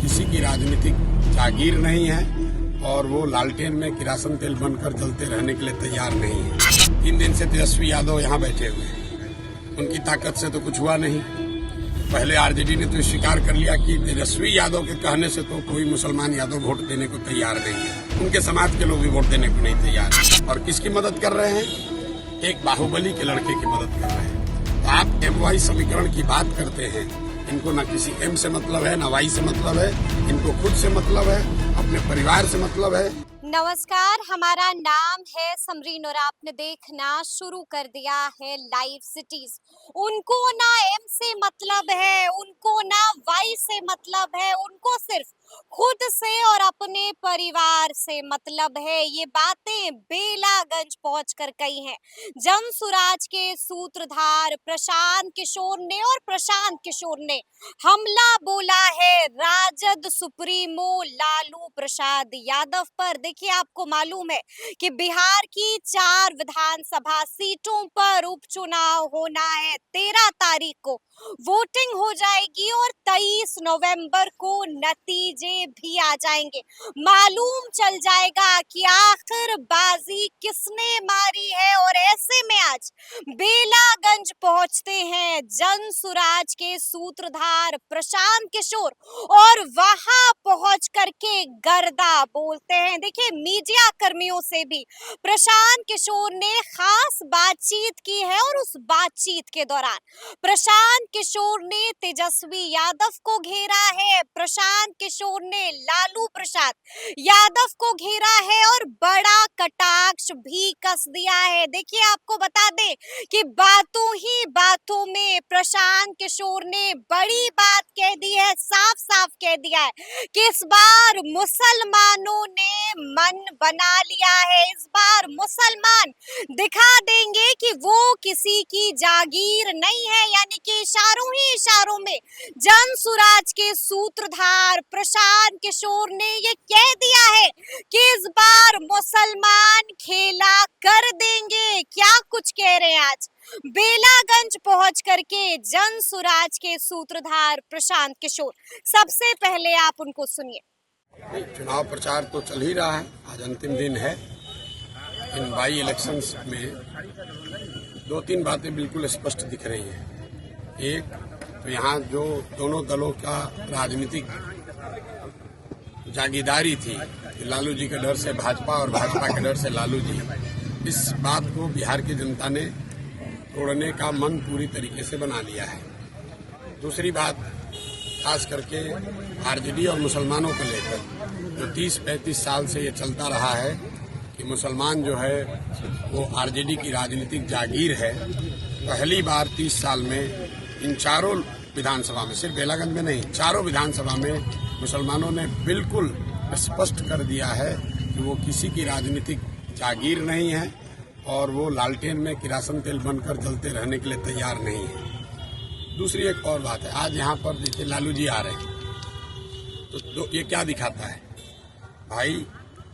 किसी की राजनीतिक जागीर नहीं है और वो लालटेन में किरासन तेल बनकर जलते रहने के लिए तैयार नहीं है। 3 दिन से तेजस्वी यादव यहाँ बैठे हुए हैं, उनकी ताकत से तो कुछ हुआ नहीं। पहले आरजेडी ने तो स्वीकार कर लिया कि तेजस्वी यादव के कहने से तो कोई मुसलमान यादव वोट देने को तैयार नहीं है, उनके समाज के लोग भी वोट देने को नहीं तैयार। और किसकी मदद कर रहे हैं? एक बाहुबली के लड़के की मदद कर रहे हैं। तो आप MY समीकरण की बात करते हैं, इनको न किसी M से मतलब है, न Y से मतलब है, इनको खुद से मतलब है, अपने परिवार से मतलब है। नमस्कार, हमारा नाम है समरीन और आपने देखना शुरू कर दिया है लाइव सिटीज। उनको ना M से मतलब है, उनको ना Y से मतलब है, उनको सिर्फ खुद से और अपने परिवार से मतलब है। ये बातें बेलागंज पहुंचकर कही हैं जन सुराज के सूत्रधार प्रशांत किशोर ने, और प्रशांत किशोर ने हमला बोला है राजद सुप्रीमो लालू प्रसाद यादव पर। देखिए, आपको मालूम है कि बिहार की 4 विधानसभा सीटों पर उपचुनाव होना है। 13 तारीख को वोटिंग हो जाएगी और 23 नवंबर को नतीजे भी आ जाएंगे। मालूम चल जाएगा कि आखिर बाजी किसने मारी है। और ऐसे में आज बेलागंज पहुंचते हैं जन सुराज के सूत्रधार प्रशांत किशोर और वहां पहुंच करके गर्दा बोलते हैं। देखिए, मीडिया कर्मियों से भी प्रशांत किशोर ने खास बातचीत की है और उस बातचीत के दौरान प्रशांत किशोर ने तेजस्वी यादव को घेरा है, प्रशांत किशोर ने लालू प्रसाद यादव को घेरा है और बड़ा कटाक्ष भी कस दिया है। देखिए, आपको बता दें कि बातों ही बातों में प्रशांत किशोर ने बड़ी बात कह दी है, साफ साफ कह दिया है कि इस बार मुसलमानों ने मन बना लिया है। इस बार मुसलमान दिखा देंगे कि वो किसी की जागीर नहीं है। यानी कि इशारों ही इशारों में जन सुराज के सूत्रधार प्रशांत किशोर ने ये कह दिया है कि इस बार मुसलमान खेला कर देंगे। क्या कुछ कह रहे हैं आज बेलागंज पहुंच करके जन सुराज के सूत्रधार प्रशांत किशोर। सबसे पहले आप उनको सुनिए। चुनाव प्रचार तो चल ही रहा है, आज अंतिम दिन है। इन बाई इलेक्शंस में 2-3 बातें बिल्कुल स्पष्ट दिख रही हैं। एक तो यहाँ जो दोनों दलों का राजनीतिक जागीदारी थी कि लालू जी के डर से भाजपा और भाजपा के डर से लालू जी, इस बात को बिहार की जनता ने तोड़ने का मन पूरी तरीके से बना लिया है। दूसरी बात, खास करके आरजेडी और मुसलमानों को लेकर जो 30-35 साल से ये चलता रहा है कि मुसलमान जो है वो आरजेडी की राजनीतिक जागीर है। पहली बार 30 साल में इन चारों विधानसभा में, सिर्फ बेलागंज में नहीं, चारों विधानसभा में मुसलमानों ने बिल्कुल स्पष्ट कर दिया है कि वो किसी की राजनीतिक जागीर नहीं है और वो लालटेन में किरासन तेल बनकर जलते रहने के लिए तैयार नहीं है। दूसरी एक और बात है, आज यहाँ पर देखिए लालू जी आ रहे हैं तो ये क्या दिखाता है? भाई,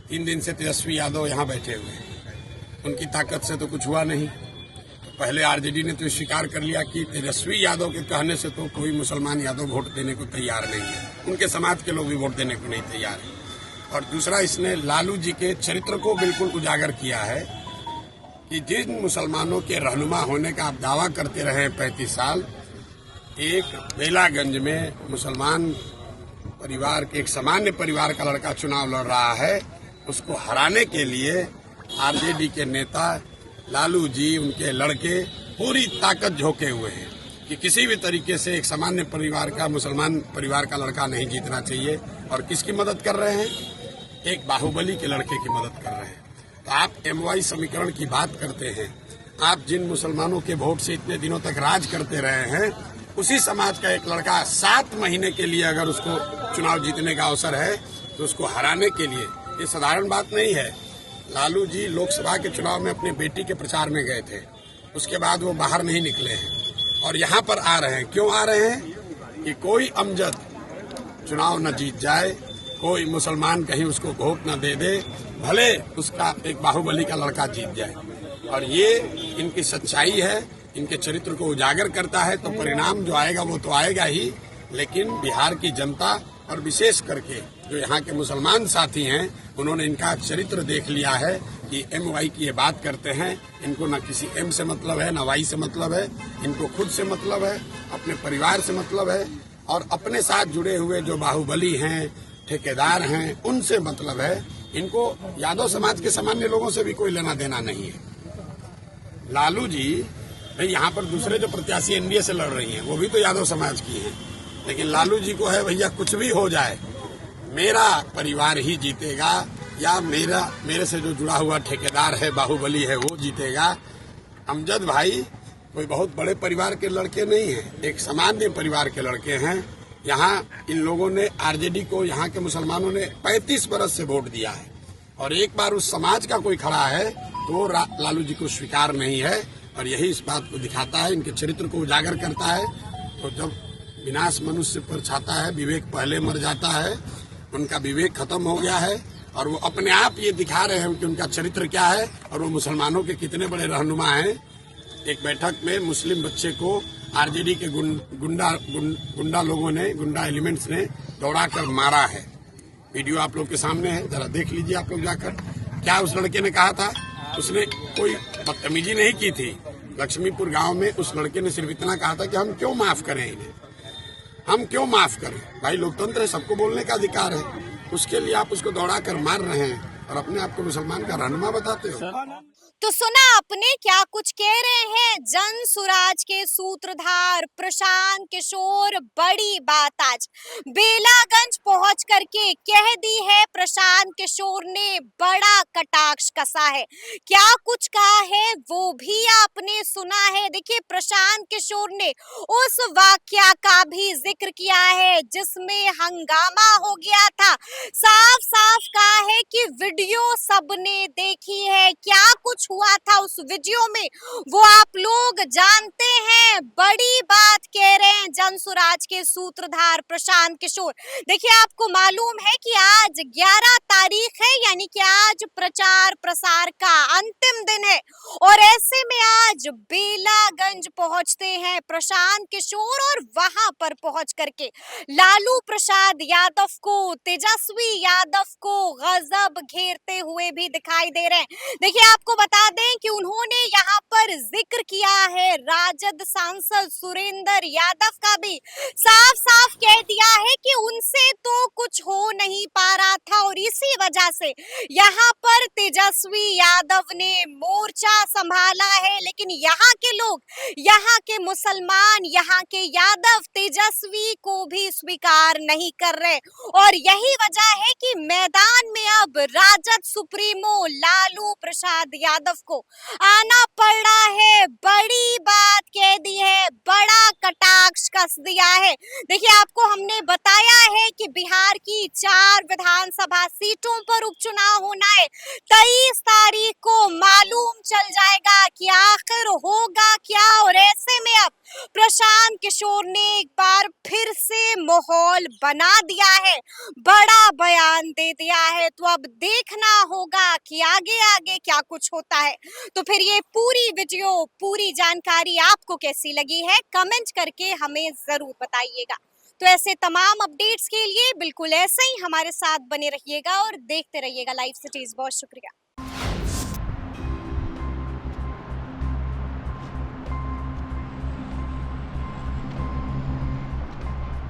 3 दिन से तेजस्वी यादव यहाँ बैठे हुए हैं, उनकी ताकत से तो कुछ हुआ नहीं। तो पहले आरजेडी ने तो स्वीकार कर लिया कि तेजस्वी यादव के कहने से तो कोई मुसलमान यादव वोट देने को तैयार नहीं है, उनके समाज के लोग भी वोट देने को नहीं तैयार है। और दूसरा, इसने लालू जी के चरित्र को बिल्कुल उजागर किया है कि जिन मुसलमानों के रहनुमा होने का आप दावा करते रहे 35 साल, एक बेलागंज में मुसलमान परिवार के एक सामान्य परिवार का लड़का चुनाव लड़ रहा है, उसको हराने के लिए आरजेडी के नेता लालू जी, उनके लड़के पूरी ताकत झोंके हुए हैं कि किसी भी तरीके से एक सामान्य परिवार का, मुसलमान परिवार का लड़का नहीं जीतना चाहिए। और किसकी मदद कर रहे हैं? एक बाहुबली के लड़के की मदद कर रहे हैं। तो आप MY समीकरण की बात करते हैं, आप जिन मुसलमानों के वोट से इतने दिनों तक राज करते रहे हैं, उसी समाज का एक लड़का 7 महीने के लिए अगर उसको चुनाव जीतने का अवसर है तो उसको हराने के लिए, ये साधारण बात नहीं है। लालू जी लोकसभा के चुनाव में अपनी बेटी के प्रचार में गए थे, उसके बाद वो बाहर नहीं निकले हैं और यहाँ पर आ रहे हैं। क्यों आ रहे हैं? कि कोई अमजद चुनाव न जीत जाए, कोई मुसलमान कहीं उसको वोट न दे दे, भले उसका एक बाहुबली का लड़का जीत जाए। और ये इनकी सच्चाई है, इनके चरित्र को उजागर करता है। तो परिणाम जो आएगा वो तो आएगा ही, लेकिन बिहार की जनता और विशेष करके जो यहाँ के मुसलमान साथी हैं उन्होंने इनका चरित्र देख लिया है कि एम वाई की ये बात करते हैं, इनको ना किसी एम से मतलब है, ना वाई से मतलब है, इनको खुद से मतलब है, अपने परिवार से मतलब है और अपने साथ जुड़े हुए जो बाहुबली हैं, ठेकेदार हैं, उनसे मतलब है। इनको यादव समाज के सामान्य लोगों से भी कोई लेना देना नहीं है। लालू जी भाई यहाँ पर दूसरे जो प्रत्याशी एनडीए से लड़ रही हैं वो भी तो यादव समाज की हैं, लेकिन लालू जी को है भैया कुछ भी हो जाए मेरा परिवार ही जीतेगा या मेरे से जो जुड़ा हुआ ठेकेदार है, बाहुबली है, वो जीतेगा। अमजद भाई कोई बहुत बड़े परिवार के लड़के नहीं हैं, एक सामान्य परिवार के लड़के हैं। यहाँ इन लोगों ने आरजेडी को, यहाँ के मुसलमानों ने 35 बरस से वोट दिया है और एक बार उस समाज का कोई खड़ा है तो लालू जी को स्वीकार नहीं है और यही इस बात को दिखाता है, इनके चरित्र को उजागर करता है। तो जब विनाश मनुष्य पर छाता है, विवेक पहले मर जाता है, उनका विवेक खत्म हो गया है और वो अपने आप ये दिखा रहे हैं कि उनका चरित्र क्या है और वो मुसलमानों के कितने बड़े रहनुमा हैं। एक बैठक में मुस्लिम बच्चे को आरजेडी के गुंडा लोगों ने, गुंडा एलिमेंट्स ने दौड़ा कर मारा है। वीडियो आप लोग के सामने है, जरा देख लीजिए आप लोग जाकर। क्या उस लड़के ने कहा था? उसने कोई बदतमीजी नहीं की थी। लक्ष्मीपुर गांव में उस लड़के ने सिर्फ इतना कहा था कि हम क्यों माफ करें इन्हें, हम क्यों माफ करें। भाई लोकतंत्र है, सबको बोलने का अधिकार है, उसके लिए आप उसको दौड़ा कर मार रहे हैं और अपने आप को मुसलमान का रहनुमा बताते हो। तो सुना आपने क्या कुछ कह रहे हैं जन सुराज के सूत्रधार प्रशांत किशोर। बड़ी बात आज बेलागंज पहुंच करके कह दी है प्रशांत किशोर ने, बड़ा कटाक्ष कसा है। क्या कुछ कहा है वो भी आपने सुना है। देखिए प्रशांत किशोर ने उस वाकया का भी जिक्र किया है जिसमें हंगामा हो गया था। साफ साफ कहा है कि वीडियो सबने देखी है, क्या कुछ हुआ था उस वीडियो में वो आप लोग जानते हैं। बड़ी बात कह रहे हैं जन सुराज के सूत्रधार प्रशांत किशोर। देखिए आपको मालूम है कि आज 11 तारीख है, यानी कि आज प्रचार प्रसार का अंतिम दिन है और ऐसे में आज बेलागंज पहुंचते हैं प्रशांत किशोर और वहां पर पहुंच करके लालू प्रसाद यादव को, तेजस्वी यादव को गजब घेरते हुए भी दिखाई दे रहे हैं। देखिए आपको बता दें कि उन्होंने यहाँ पर जिक्र किया है राजद सांसद सुरेंद्र यादव का भी। साफ साफ कह दिया है कि उनसे तो कुछ हो नहीं पा रहा था और इसी वजह से यहाँ पर तेजस्वी यादव ने मोर्चा संभाला है। लेकिन यहाँ के लोग, यहाँ के मुसलमान, यहाँ के यादव तेजस्वी को भी स्वीकार नहीं कर रहे और यही वजह है कि मैदान में अब राजद सुप्रीमो लालू प्रसाद यादव को आना पड़ रहा है। बड़ी बात कह दी है, बड़ा कटाक्ष कस दिया है। देखिए आपको हमने बताया है कि बिहार की 4 विधानसभा सीटों पर उपचुनाव होना है। 23 तारीख को मालूम चल जाएगा कि आखिर होगा क्या और ऐसे में अब प्रशांत किशोर ने एक बार फिर से माहौल बना दिया है, बड़ा बयान दे दिया है। तो अब देखना होगा कि आगे आगे क्या कुछ होता है। तो फिर ये पूरी वीडियो, पूरी जानकारी आपको कैसी लगी है कमेंट करके हमें जरूर बताइएगा। तो ऐसे तमाम अपडेट्स के लिए बिल्कुल ऐसे ही हमारे साथ बने रहिएगा और देखते रहिएगा लाइव सिटीज। बहुत शुक्रिया।